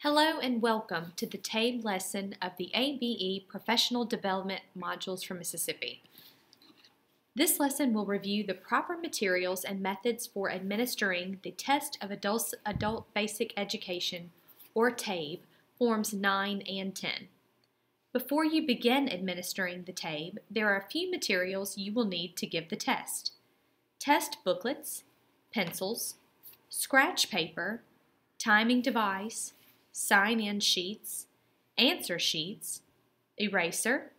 Hello and welcome to the TABE lesson of the ABE Professional Development Modules for Mississippi. This lesson will review the proper materials and methods for administering the Test of Adult Basic Education, or TABE, Forms 9 and 10. Before you begin administering the TABE, there are a few materials you will need to give the test. Test booklets, pencils, scratch paper, timing device, sign-in sheets, answer sheets, eraser,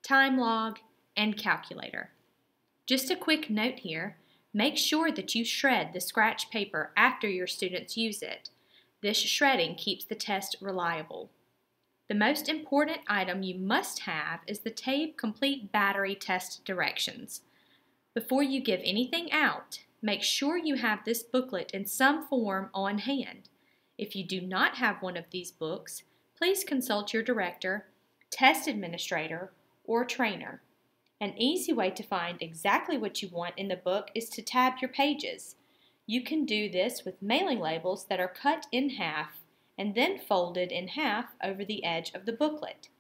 time log, and calculator. Just a quick note here, make sure that you shred the scratch paper after your students use it. This shredding keeps the test reliable. The most important item you must have is the TABE Complete Battery Test Directions. Before you give anything out, make sure you have this booklet in some form on hand. If you do not have one of these books, please consult your director, test administrator, or trainer. An easy way to find exactly what you want in the book is to tab your pages. You can do this with mailing labels that are cut in half and then folded in half over the edge of the booklet.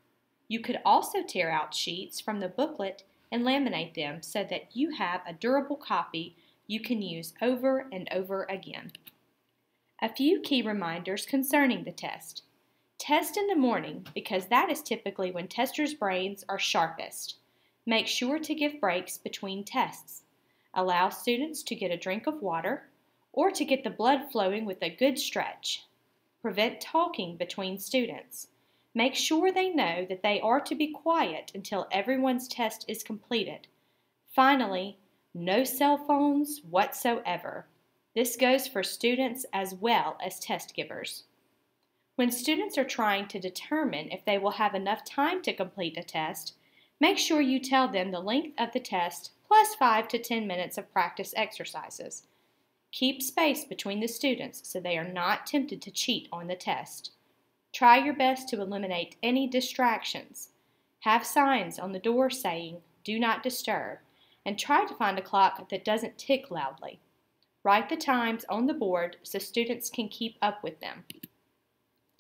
You could also tear out sheets from the booklet and laminate them so that you have a durable copy you can use over and over again. A few key reminders concerning the test. Test in the morning because that is typically when testers' brains are sharpest. Make sure to give breaks between tests. Allow students to get a drink of water or to get the blood flowing with a good stretch. Prevent talking between students. Make sure they know that they are to be quiet until everyone's test is completed. Finally, no cell phones whatsoever. This goes for students as well as test givers. When students are trying to determine if they will have enough time to complete a test, make sure you tell them the length of the test plus 5 to 10 minutes of practice exercises. Keep space between the students so they are not tempted to cheat on the test. Try your best to eliminate any distractions. Have signs on the door saying, "Do not disturb," and try to find a clock that doesn't tick loudly. Write the times on the board so students can keep up with them.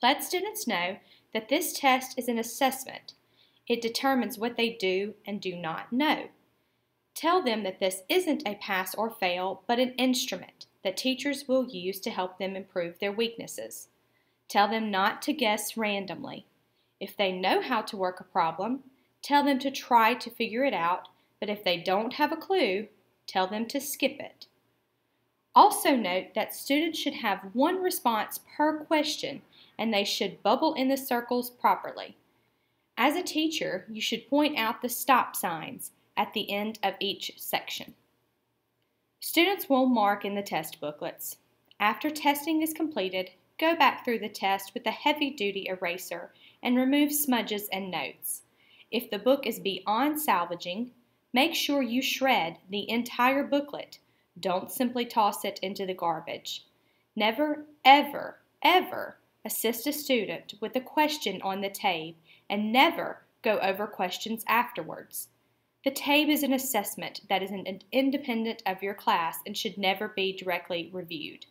Let students know that this test is an assessment. It determines what they do and do not know. Tell them that this isn't a pass or fail, but an instrument that teachers will use to help them improve their weaknesses. Tell them not to guess randomly. If they know how to work a problem, tell them to try to figure it out, but if they don't have a clue, tell them to skip it. Also note that students should have one response per question and they should bubble in the circles properly. As a teacher, you should point out the stop signs at the end of each section. Students will mark in the test booklets. After testing is completed, go back through the test with a heavy-duty eraser and remove smudges and notes. If the book is beyond salvaging, make sure you shred the entire booklet. Don't simply toss it into the garbage. Never, ever, ever assist a student with a question on the TABE and never go over questions afterwards. The TABE is an assessment that is independent of your class and should never be directly reviewed.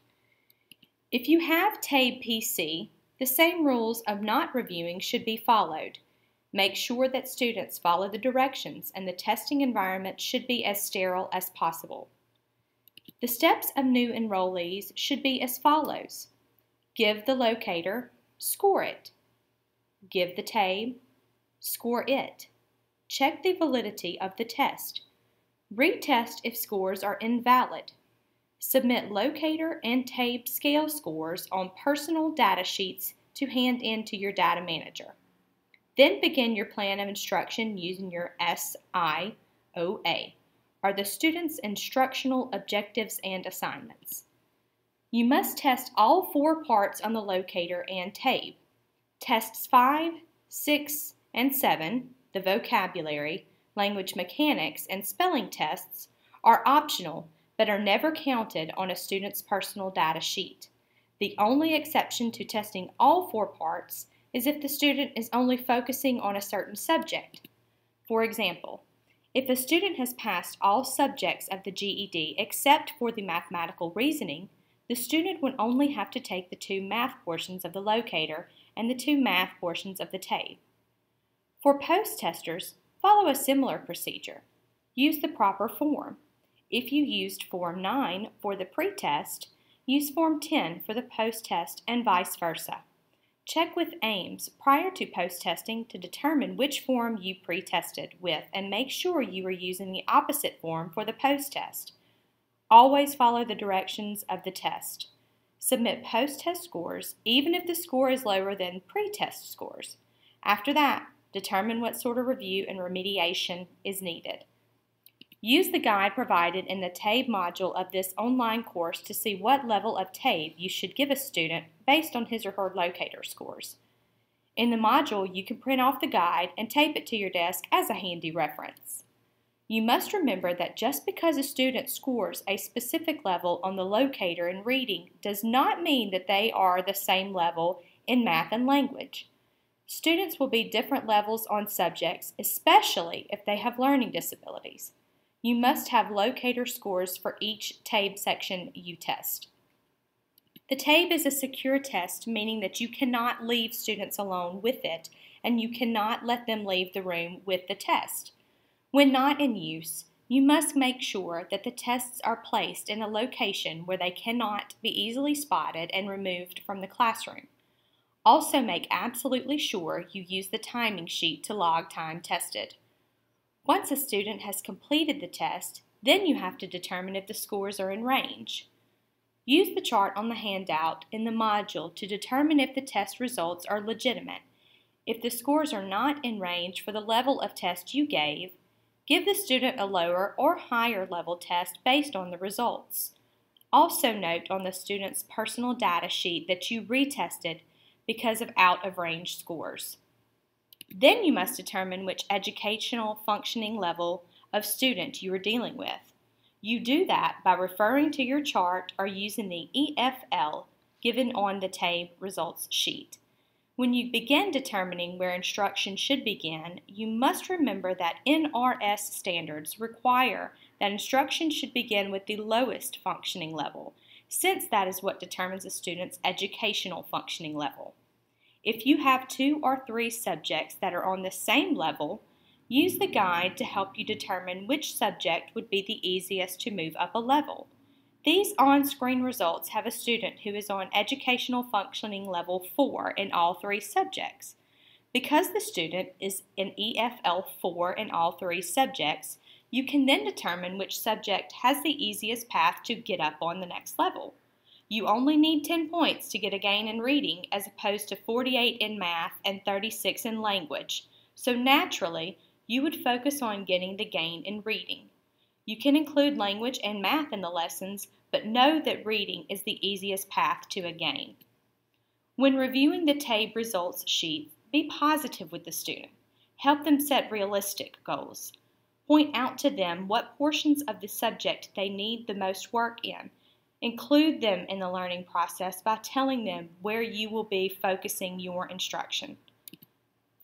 If you have TABE PC, the same rules of not reviewing should be followed. Make sure that students follow the directions and the testing environment should be as sterile as possible. The steps of new enrollees should be as follows. Give the locator, score it. Give the TABE, score it. Check the validity of the test. Retest if scores are invalid. Submit locator and TABE scale scores on personal data sheets to hand in to your data manager. Then begin your plan of instruction using your SIOA. Are the students' instructional objectives and assignments. You must test all 4 parts on the locator and TABE. Tests 5, 6, and 7, the vocabulary, language mechanics, and spelling tests, are optional but are never counted on a student's personal data sheet. The only exception to testing all 4 parts is if the student is only focusing on a certain subject. For example, if a student has passed all subjects of the GED except for the mathematical reasoning, the student would only have to take the 2 math portions of the locator and the 2 math portions of the TABE. For post-testers, follow a similar procedure. Use the proper form. If you used Form 9 for the pre-test, use Form 10 for the post-test and vice versa. Check with Ames prior to post-testing to determine which form you pre-tested with and make sure you are using the opposite form for the post-test. Always follow the directions of the test. Submit post-test scores even if the score is lower than pre-test scores. After that, determine what sort of review and remediation is needed. Use the guide provided in the TABE module of this online course to see what level of TABE you should give a student based on his or her locator scores. In the module, you can print off the guide and tape it to your desk as a handy reference. You must remember that just because a student scores a specific level on the locator in reading does not mean that they are the same level in math and language. Students will be different levels on subjects, especially if they have learning disabilities. You must have locator scores for each TABE section you test. The TABE is a secure test, meaning that you cannot leave students alone with it, and you cannot let them leave the room with the test. When not in use, you must make sure that the tests are placed in a location where they cannot be easily spotted and removed from the classroom. Also make absolutely sure you use the timing sheet to log time tested. Once a student has completed the test, then you have to determine if the scores are in range. Use the chart on the handout in the module to determine if the test results are legitimate. If the scores are not in range for the level of test you gave, give the student a lower or higher level test based on the results. Also note on the student's personal data sheet that you retested because of out-of-range scores. Then you must determine which educational functioning level of student you are dealing with. You do that by referring to your chart or using the EFL given on the TABE results sheet. When you begin determining where instruction should begin, you must remember that NRS standards require that instruction should begin with the lowest functioning level, since that is what determines a student's educational functioning level. If you have 2 or 3 subjects that are on the same level, use the guide to help you determine which subject would be the easiest to move up a level. These on-screen results have a student who is on educational functioning level 4 in all 3 subjects. Because the student is in EFL 4 in all 3 subjects, you can then determine which subject has the easiest path to get up on the next level. You only need 10 points to get a gain in reading as opposed to 48 in math and 36 in language, so naturally you would focus on getting the gain in reading. You can include language and math in the lessons, but know that reading is the easiest path to a gain. When reviewing the TABE results sheet, be positive with the student. Help them set realistic goals. Point out to them what portions of the subject they need the most work in. Include them in the learning process by telling them where you will be focusing your instruction.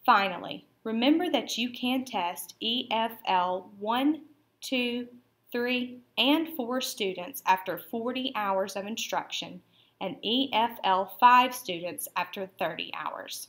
Finally, remember that you can test EFL 1, 2, 3, and 4 students after 40 hours of instruction and EFL 5 students after 30 hours.